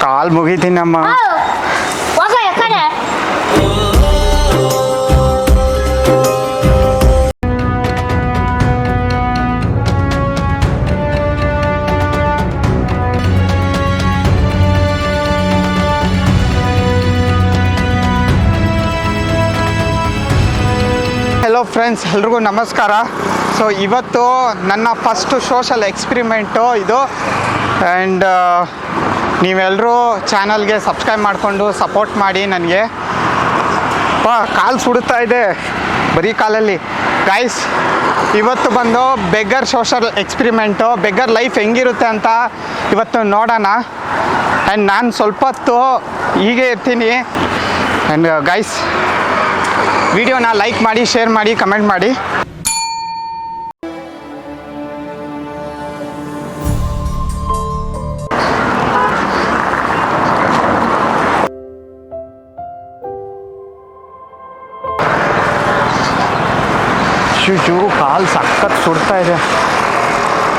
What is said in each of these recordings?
ಕಾಲ್ ಮುಗಿತೀನಮ್ಮ. Hello friends, ಎಲ್ರಿಗೂ ನಮಸ್ಕಾರ. So ಇವತ್ತು ನನ್ನ ಫಸ್ಟು ಸೋಷಲ್ ಎಕ್ಸ್ಪಿರಿಮೆಂಟು ಇದು. ಆ್ಯಂಡ್ ನೀವೆಲ್ಲರೂ ಚಾನಲ್ಗೆ ಸಬ್ಸ್ಕ್ರೈಬ್ ಮಾಡಿಕೊಂಡು ಸಪೋರ್ಟ್ ಮಾಡಿ. ನನಗೆ ಕಾಲು ಸುಡುತ್ತಾ ಇದೆ ಬರೀ ಕಾಲಲ್ಲಿ. ಗೈಸ್, ಇವತ್ತು ಬಂದು ಬೆಗ್ಗರ್ ಸೋಷಲ್ ಎಕ್ಸ್ಪಿರಿಮೆಂಟು, ಬೆಗ್ಗರ್ ಲೈಫ್ ಹೆಂಗಿರುತ್ತೆ ಅಂತ ಇವತ್ತು ನೋಡೋಣ. ಆ್ಯಂಡ್ ನಾನು ಸ್ವಲ್ಪ ಹೊತ್ತು ಹೀಗೆ ಇರ್ತೀನಿ. ಆ್ಯಂಡ್ ಗೈಸ್, ವಿಡಿಯೋನ ಲೈಕ್ ಮಾಡಿ, ಶೇರ್ ಮಾಡಿ, ಕಮೆಂಟ್ ಮಾಡಿ. ಶೂ ಕಾಲು ಸಖತ್ ಸುಡ್ತಾ ಇದೆ.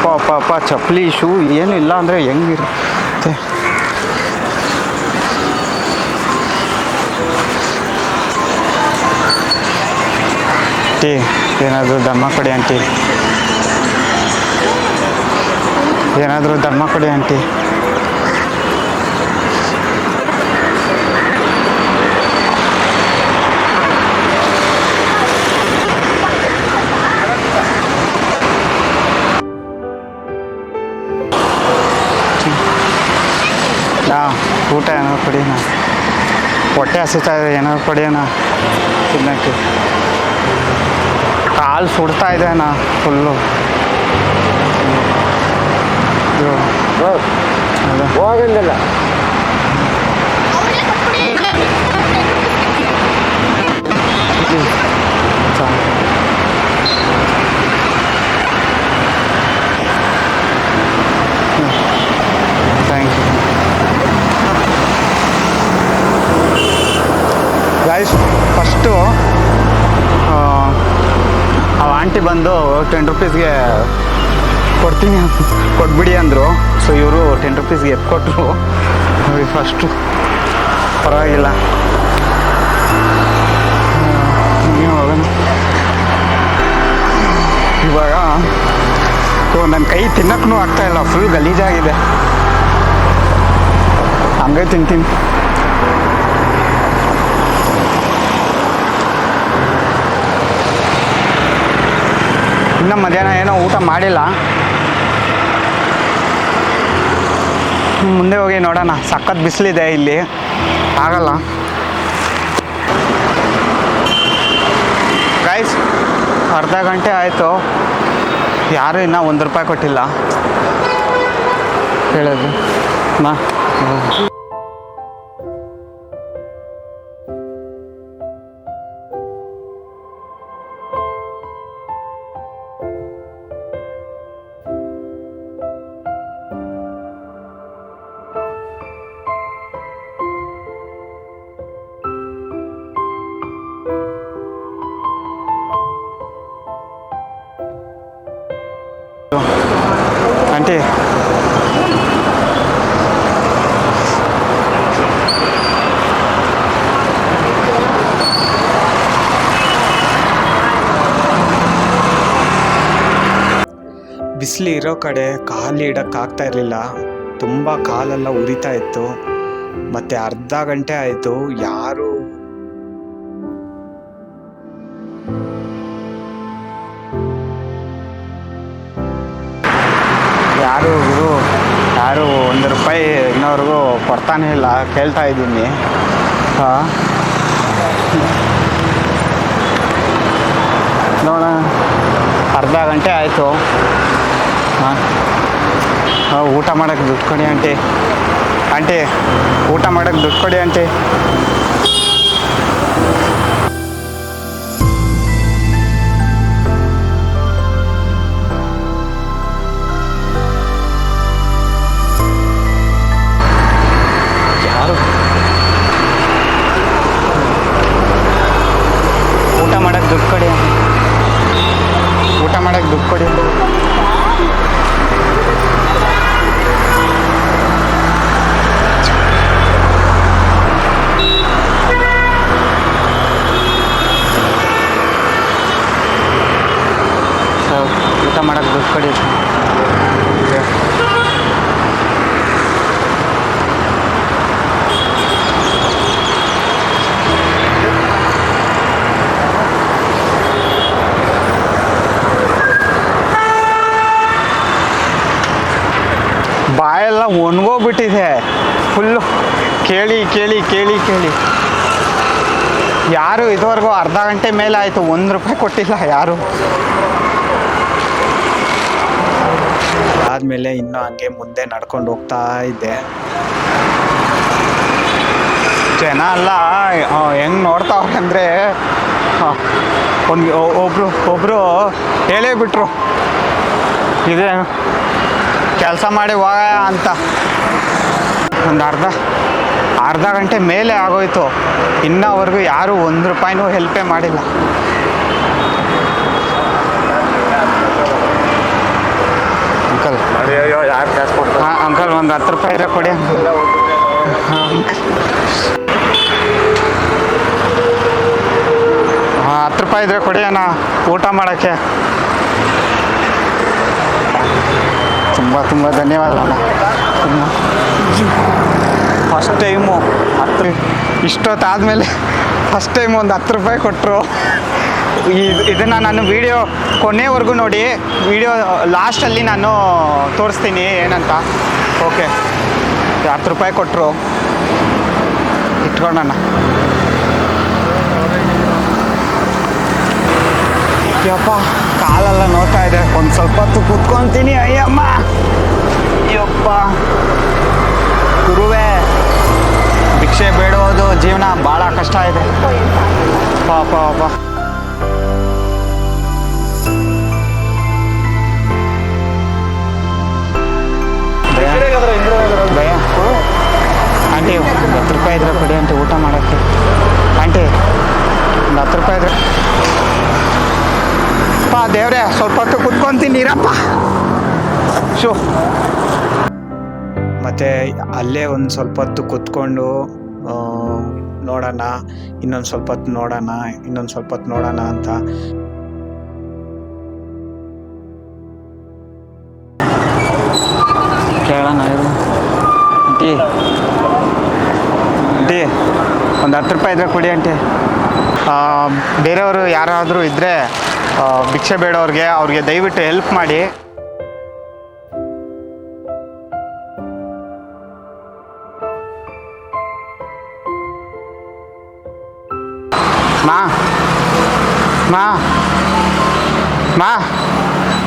ಪಾಪ ಚಪ್ಪಲಿ ಶೂ ಏನು ಇಲ್ಲ ಅಂದರೆ ಹೆಂಗಿರುತ್ತೆ. ಆಂಟಿ, ಏನಾದರೂ ಧರ್ಮ ಕೊಡಿ ಆಂಟಿ, ಏನಾದರೂ ಧರ್ಮ ಕೊಡಿ ಆಂಟಿ. ಊಟ ಏನಾದ್ರು ಕೊಡಿಯೋಣ, ಹೊಟ್ಟೆ ಹಸಿತಾ ಇದೆ, ಏನಾದ್ರು ಕೊಡಿಯೋಣ ತಿನ್ನೋಕ್ಕೆ. ಕಾಲು ಸುಡ್ತಾ ಇದೆ ಅಣ್ಣ ಫುಲ್ಲು. ಹೋಗಂಗಿಲ್ಲ. Thank you guys. First aunty ಬಂದು 10 ರೂಪೀಸ್ಗೆ ಕೊಡ್ತೀನಿ ಕೊಟ್ಬಿಡಿ ಅಂದರು. ಸೊ ಇವರು 10 ರೂಪೀಸ್ಗೆ ಎತ್ಕೊಟ್ರು. ಫಸ್ಟು ಪರವಾಗಿಲ್ಲ. ಇವಾಗ ನನ್ನ ಕೈ ತಿನ್ನಕ್ಕೂ ಆಗ್ತಾಯಿಲ್ಲ, ಫುಲ್ ಗಲೀಜಾಗಿದೆ. ಹಂಗೆ ತಿಂತೀನಿ. ಇನ್ನು ಮಧ್ಯಾಹ್ನ ಏನೋ ಊಟ ಮಾಡಿಲ್ಲ. ಮುಂದೆ ಹೋಗಿ ನೋಡೋಣ. ಸಖತ್ ಬಿಸಿಲಿದೆ ಇಲ್ಲಿ, ಆಗಲ್ಲ. ಗೈಸ್, ಅರ್ಧ ಗಂಟೆ ಆಯಿತು, ಯಾರೂ ಇನ್ನೂ 1 ರೂಪಾಯಿ ಕೊಟ್ಟಿಲ್ಲ. ಹೇಳೋದು ಮಾ ಆಂಟಿ, ಬಿಸಿಲು ಇರೋ ಕಡೆ ಕಾಲು ಇಡೋಕ್ಕಾಗ್ತಾ ಇರಲಿಲ್ಲ. ತುಂಬ ಕಾಲೆಲ್ಲ ಉರಿತಾ ಇತ್ತು. ಮತ್ತು ಅರ್ಧ ಗಂಟೆ ಆಯಿತು, ಯಾರು ಯಾರು 1 ರೂಪಾಯಿ ಇನ್ನೋರ್ಗೂ ಕೊಡ್ತಾನೇ ಇಲ್ಲ. ಕೇಳ್ತಾ ಇದ್ದೀನಿ. ಹಾಂ, ನೋಡೋಣ. ಅರ್ಧ ಗಂಟೆ ಆಯಿತು. ಹಾಂ, ಊಟ ಮಾಡೋಕ್ಕೆ ದುಡ್ಡು ಕೊಡಿ ಆಂಟಿ. ಆಂಟಿ, ಊಟ ಮಾಡೋಕ್ಕೆ ದುಡ್ಡು ಕೊಡಿ ಆಂಟಿ. ಯಾರು ಊಟ ಮಾಡೋಕ್ಕೆ ದುಡ್ಡು ಕೊಡಿ, ಊಟ ಮಾಡೋಕ್ಕೆ ದುಡ್ಡು ಕೊಡಿ. ಎಲ್ಲ ಒಣಗೋಗ್ಬಿಟ್ಟಿದೆ ಫುಲ್ಲು. ಕೇಳಿ ಕೇಳಿ ಕೇಳಿ ಕೇಳಿ ಯಾರು ಇದುವರೆಗೂ ಅರ್ಧ ಗಂಟೆ ಮೇಲೆ ಆಯಿತು, ₹1 ಕೊಟ್ಟಿಲ್ಲ ಯಾರು. ಆದಮೇಲೆ ಇನ್ನೂ ಹಂಗೆ ಮುಂದೆ ನಡ್ಕೊಂಡು ಹೋಗ್ತಾ ಇದ್ದೆ. ಜನ ಎಲ್ಲ ಹೆಂಗೆ ನೋಡ್ತಾವ್ರೆ ಅಂದರೆ ಒಬ್ಬರು ಹೇಳೇ ಬಿಟ್ರು, ಇದೆ ಕೆಲಸ ಮಾಡಿ ಹೋಗ ಅಂತ. ಒಂದು ಅರ್ಧ ಗಂಟೆ ಮೇಲೆ ಆಗೋಯ್ತು, ಇನ್ನವರೆಗೂ ಯಾರೂ ₹1 ಹೆಲ್ಪೇ ಮಾಡಿಲ್ಲ. ಅಂಕಲ್ ಹಾಂ ಅಂಕಲ್ ಒಂದು ₹10 ಇದ್ರೆ ಕೊಡಿ ಅಂಕಲ್. ಹಾಂ ₹10 ಇದ್ರೆ ಕೊಡಿ ಅಣ್ಣ ಊಟ ಮಾಡೋಕ್ಕೆ. ತುಂಬ ತುಂಬ ಧನ್ಯವಾದ ಅಣ್ಣ. ತುಂಬ ಫಸ್ಟ್ ಟೈಮು ಇಷ್ಟೊತ್ತಾದಮೇಲೆ ಫಸ್ಟ್ ಟೈಮ್ ಒಂದು ₹10 ಕೊಟ್ಟರು. ಇದನ್ನು ನಾನು ವಿಡಿಯೋ ಕೊನೆವರೆಗೂ ನೋಡಿ, ವಿಡಿಯೋ ಲಾಸ್ಟಲ್ಲಿ ನಾನು ತೋರಿಸ್ತೀನಿ ಏನಂತ. ಓಕೆ, ₹10 ಕೊಟ್ಟರು, ಇಟ್ಕೊಳ್ಳೋಣ. ಯಪ್ಪ ಕಾಲೆಲ್ಲ ನೋಡ್ತಾ ಇದೆ, ಒಂದು ಸ್ವಲ್ಪ ಹೊತ್ತು ಕೂತ್ಕೊತೀನಿ. ಅಯ್ಯಮ್ಮ ಯಪ್ಪ ಗುರುವೇ, ಭಿಕ್ಷೆ ಬೇಡೋದು ಜೀವನ ಭಾಳ ಕಷ್ಟ ಇದೆ ಪಾಪ ಪಾಪ. ಭಯ ಆಂಟಿ ಒಂದು ₹10 ಇದ್ರೆ ಕೊಡಿ ಅಂತ ಊಟ ಮಾಡೋಕ್ಕೆ. ಆಂಟಿ ಒಂದು ₹10 ಇದ್ರೆ ಪಾ ದೇವ್ರೆ, ಸ್ವಲ್ಪ ಹೊತ್ತು ಕುತ್ಕೊತೀನಿ ಇರಪ್ಪ. ಮತ್ತು ಅಲ್ಲೇ ಒಂದು ಸ್ವಲ್ಪ ಹೊತ್ತು ಕುತ್ಕೊಂಡು ನೋಡೋಣ, ಇನ್ನೊಂದು ಸ್ವಲ್ಪ ಹೊತ್ತು ನೋಡೋಣ, ಇನ್ನೊಂದು ಸ್ವಲ್ಪ ಹೊತ್ತು ನೋಡೋಣ ಅಂತ. ಕೇಳೋಣ ಇದು ಆಂಟಿ, ಆಂಟಿ ಒಂದು ₹10 ಇದ್ರೆ ಕೊಡಿ ಆಂಟಿ. ಬೇರೆಯವರು ಯಾರಾದರೂ ಇದ್ದರೆ ಭಿಕ್ಷೆ ಅವ್ರಿಗೆ ದಯವಿಟ್ಟು ಹೆಲ್ಪ್ ಮಾಡಿ. ಮಾ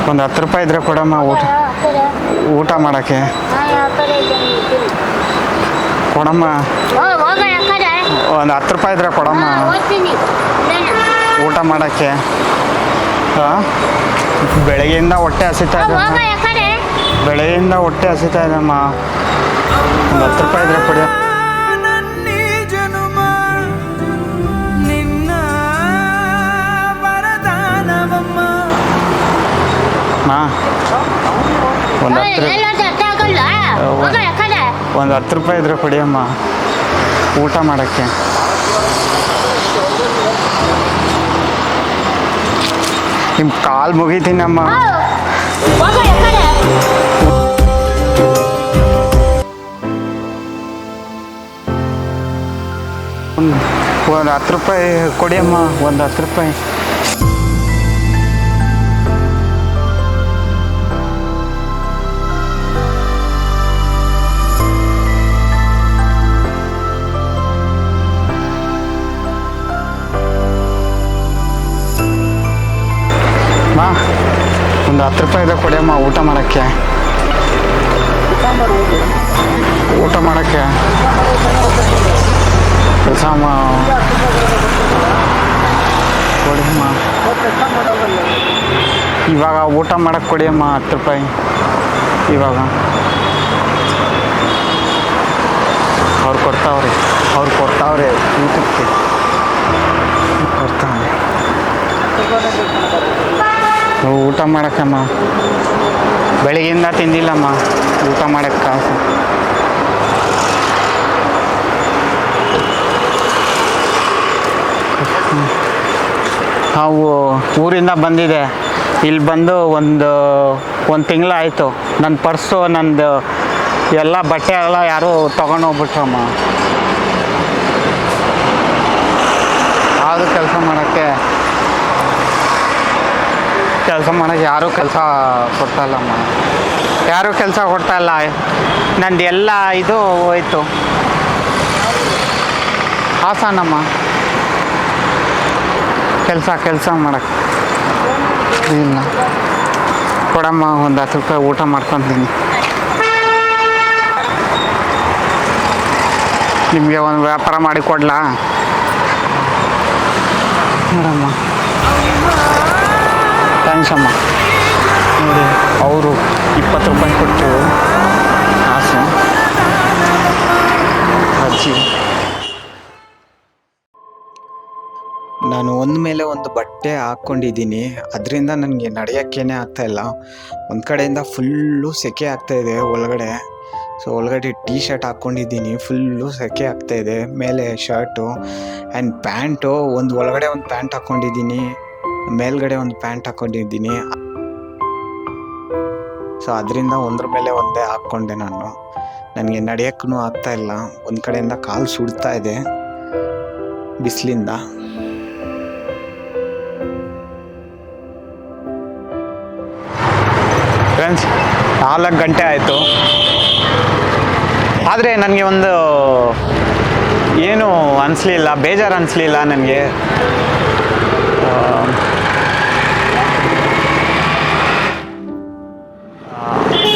ಒಂದು ₹10 ಇದ್ರೆ ಕೊಡಮ್ಮ ಊಟ ಮಾಡೋಕ್ಕೆ. ಕೊಡಮ್ಮ ಒಂದು ₹10 ಇದ್ರೆ ಕೊಡಮ್ಮ ಊಟ ಮಾಡೋಕ್ಕೆ. ಬೆಳಗ್ಗೆಯಿಂದ ಹೊಟ್ಟೆ ಹಸಿತಾ ಇದೆಮ್ಮ, ಒಂದು ₹10 ಇದ್ರೆ ಕೊಡಿ. ಒಂದು ₹10 ಇದ್ರೆ ಕೊಡಿ ಅಮ್ಮ ಊಟ ಮಾಡೋಕ್ಕೆ. ನಿಮ್ಮ ಕಾಲು ಮುಗಿತೀನಮ್ಮ. ಒಂದು ₹10 ಕೊಡಿ ಅಮ್ಮ, ಒಂದು ₹10. ಒಂದು ₹10 ಇದೆ ಕೊಡಿಯಮ್ಮ ಊಟ ಮಾಡೋಕ್ಕೆ. ಕೆಲಸ ಕೊಡಿಯಮ್ಮ. ಇವಾಗ ಊಟ ಮಾಡೋಕ್ಕೆ ಕೊಡಿಯಮ್ಮ ₹10 ಇವಾಗ. ಅವ್ರು ಕೊಡ್ತಾವ್ರೆ ಊಟಕ್ಕೆ ಕೊಡ್ತಾವ್ರೆ. ಊಟ ಮಾಡೋಕ್ಕಮ್ಮ, ಬೆಳಗ್ಗೆಯಿಂದ ತಿಂದಿಲ್ಲಮ್ಮ, ಊಟ ಮಾಡೋಕ್ಕೆ ಕಾಸು. ನಾವು ಊರಿಂದ ಬಂದಿದೆ, ಇಲ್ಲಿ ಬಂದು ಒಂದು ತಿಂಗಳಾಯಿತು. ನನ್ನ ಪರ್ಸು ನಂದು ಎಲ್ಲ ಬಟ್ಟೆ ಎಲ್ಲ ಯಾರೂ ತೊಗೊಂಡೋಗ್ಬಿಟ್ರಮ್ಮ. ಯಾವುದು ಕೆಲಸ ಮಾಡೋಕ್ಕೆ ಯಾರೂ ಕೆಲಸ ಕೊಡ್ತಾಯಿಲ್ಲಮ್ಮ. ಯಾರೂ ಕೆಲಸ ಕೊಡ್ತಾ ಇಲ್ಲ. ನಂದು ಎಲ್ಲ ಇದು ಹೋಯ್ತು. ಹಾಸನಮ್ಮ ಕೆಲಸ ಮಾಡಕ್ಕೆ ಇಲ್ಲ. ಕೊಡಮ್ಮ, ಒಂದು 10 ರೂಪಾಯಿ ಊಟ ಮಾಡ್ಕೊತೀನಿ. ನಿಮಗೆ ಒಂದು ವ್ಯಾಪಾರ ಮಾಡಿ ಕೊಡ್ಲಾ ನೋಡಮ್ಮ? ಥ್ಯಾಂಕ್ಸ್ ಅಮ್ಮ. ನೋಡಿ, ಅವರು 20 ರೂಪಾಯಿ ಕೊಟ್ಟು ಕಾಸು ಅಜ್ಜಿ. ನಾನು ಒಂದು ಮೇಲೆ ಒಂದು ಬಟ್ಟೆ ಹಾಕ್ಕೊಂಡಿದ್ದೀನಿ, ಅದರಿಂದ ನನಗೆ ನಡೆಯೋಕ್ಕೇನೆ ಆಗ್ತಾಯಿಲ್ಲ. ಒಂದು ಕಡೆಯಿಂದ ಫುಲ್ಲು ಸೆಕೆ ಆಗ್ತಾಯಿದೆ ಒಳಗಡೆ. ಸೊ ಒಳಗಡೆ ಟೀ ಶರ್ಟ್ ಹಾಕ್ಕೊಂಡಿದ್ದೀನಿ, ಫುಲ್ಲು ಸೆಕೆ ಆಗ್ತಾಯಿದೆ. ಮೇಲೆ ಶರ್ಟು ಆ್ಯಂಡ್ ಪ್ಯಾಂಟು, ಒಂದು ಒಳಗಡೆ ಒಂದು ಪ್ಯಾಂಟ್ ಹಾಕ್ಕೊಂಡಿದ್ದೀನಿ, ಮೇಲ್ಗಡೆ ಒಂದು ಪ್ಯಾಂಟ್ ಹಾಕ್ಕೊಂಡಿದ್ದೀನಿ. ಸೊ ಅದರಿಂದ ಒಂದ್ರ ಮೇಲೆ ಒಂದೇ ಹಾಕ್ಕೊಂಡೆ ನಾನು. ನನಗೆ ನಡೆಯೋಕ್ಕೂ ಆಗ್ತಾಯಿಲ್ಲ. ಒಂದು ಕಡೆಯಿಂದ ಕಾಲು ಸುಡ್ತಾ ಇದೆ ಬಿಸಿಲಿಂದ. ಫ್ರೆಂಡ್ಸ್, 4 ಗಂಟೆ ಆಯಿತು. ಆದರೆ ನನಗೆ ಒಂದು ಏನು ಅನಿಸ್ಲಿಲ್ಲ, ಬೇಜಾರು ಅನಿಸ್ಲಿಲ್ಲ ನನಗೆ.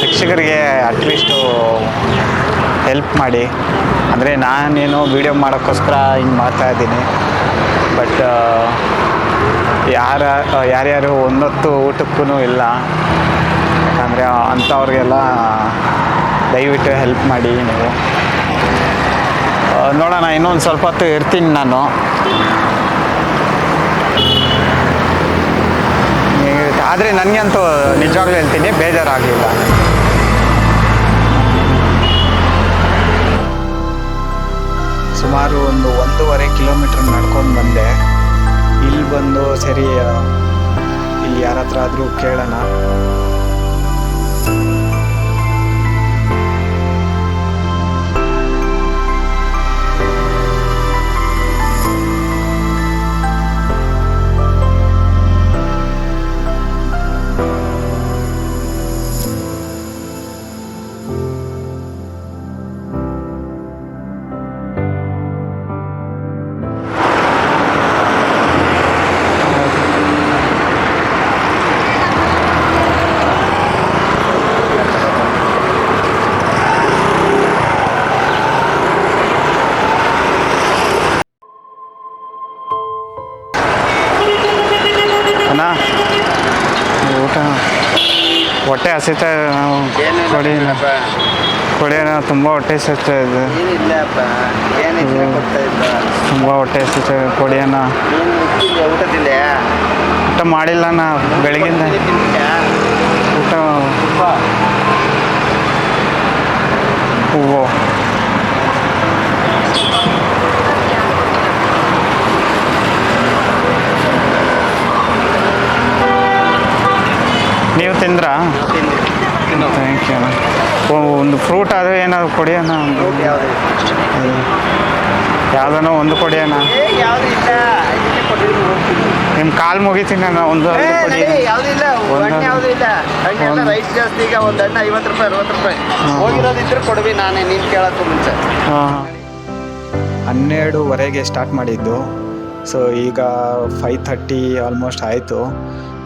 ಶಿಕ್ಷಕರಿಗೆ ಅಟ್ಲೀಸ್ಟು ಹೆಲ್ಪ್ ಮಾಡಿ. ಅಂದರೆ ನಾನೇನೋ ವೀಡಿಯೋ ಮಾಡೋಕ್ಕೋಸ್ಕರ ಹಿಂಗೆ ಮಾಡ್ತಾಯಿದ್ದೀನಿ. ಬಟ್ ಯಾರ್ಯಾರು ಒಂದೊತ್ತು ಊಟಕ್ಕೂ ಇಲ್ಲ. ಯಾಕಂದರೆ ಅಂಥವ್ರಿಗೆಲ್ಲ ದಯವಿಟ್ಟು ಹೆಲ್ಪ್ ಮಾಡಿ ನೀವು. ನೋಡೋಣ, ಇನ್ನೊಂದು ಸ್ವಲ್ಪ ಹೊತ್ತು ಇರ್ತೀನಿ ನಾನು. ಆದರೆ ನನಗಂತೂ ನಿಜವಾಗ್ಲೂ ಹೇಳ್ತೀನಿ, ಬೇಜಾರಾಗಲಿಲ್ಲ. ಸುಮಾರು ಒಂದು 1.5 ಕಿಲೋಮೀಟ್ರ್ ನಡ್ಕೊಂಡು ಬಂದೆ. ಇಲ್ಲಿ ಬಂದು ಸರಿ ಇಲ್ಲಿ ಯಾರ ಹತ್ರ ಆದರೂ ಕೇಳೋಣ. ಊಟ ಹೊಟ್ಟೆ ಹಸಿತಾ ಕೊಡಿ ತುಂಬ ಹೊಟ್ಟೆ ಹಸಿತಾ ಇದೆ. ತುಂಬ ಹೊಟ್ಟೆ ಹಸಿತಾ ಕೊಡಿಯಣ್ಣ. ಊಟ ಮಾಡಿಲ್ಲ ನಾ ಬೆಳಗಿಂದ. ಊಟ ಹೂವು ನೀವು ತಿಂದ್ರಾ? ಥ್ಯಾಂಕ್ ಯು ಅಣ್ಣ. ಒಂದು ಫ್ರೂಟ್ ಆದರೆ ಏನಾದ್ರು ಕೊಡಿ ಅಣ್ಣ. ಯಾವುದನ್ನೋ ಒಂದು ಕೊಡಿ ಅಣ್ಣ. ನಿಮ್ಮ ಕಾಲು ಮುಗಿತೀನಿ ಅಣ್ಣ. ಒಂದು ಕೊಡಿ. ರೈಸ್ ಜಾಸ್ತಿ, ಈಗ ಒಂದು ಹಣ್ಣು 50 ರೂಪಾಯಿ 60 ರೂಪಾಯಿ. ಹೋಗಿರೋದಿದ್ರೆ ಕೊಡ್ವಿ, ನಾನೇ ನೀನು ಕೇಳೋಕ್ಕೂ ಮುಂಚೆ. 12:30ಗೆ ಸ್ಟಾರ್ಟ್ ಮಾಡಿದ್ದು. ಸೊ ಈಗ 5:30 ಆಲ್ಮೋಸ್ಟ್ ಆಯಿತು.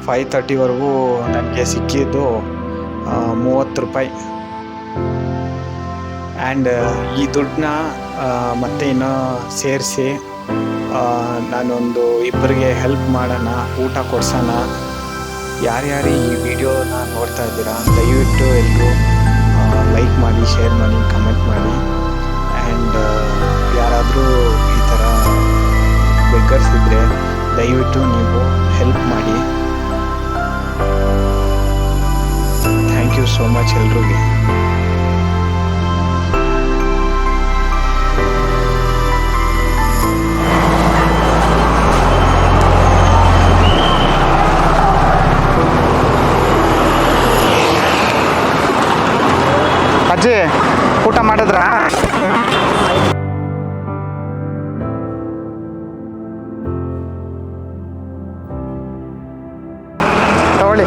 5:30ವರೆಗೂ ನನಗೆ ಸಿಕ್ಕಿದ್ದು 30 ರೂಪಾಯಿ. ಆ್ಯಂಡ್ ಈ ದುಡ್ಡನ್ನ ಮತ್ತೆ ಇನ್ನೂ ಸೇರಿಸಿ ನಾನೊಂದು ಇಬ್ಬರಿಗೆ ಹೆಲ್ಪ್ ಮಾಡೋಣ, ಊಟ ಕೊಡ್ಸೋಣ. ಯಾರ್ಯಾರು ಈ ವಿಡಿಯೋನ ನೋಡ್ತಾ ಇದ್ದೀರಾ, ದಯವಿಟ್ಟು ಎಲ್ಲರೂ ಲೈಕ್ ಮಾಡಿ, ಶೇರ್ ಮಾಡಿ, ಕಮೆಂಟ್ ಮಾಡಿ. ಆ್ಯಂಡ್ ಯಾರಾದರೂ ಈ ಥರ ಬೆಗ್ಗರ್ಸ್ ಇದ್ದರೆ ದಯವಿಟ್ಟು ನೀವು ಹೆಲ್ಪ್ ಮಾಡಿ. ಥ್ಯಾಂಕ್ ಯು ಸೋ ಮಚ್ ಎಲ್ರಿಗೂ. ಅಜ್ಜಿ ಊಟ ಮಾಡಿದ್ರಾ? ತಗೊಳ್ಳಿ.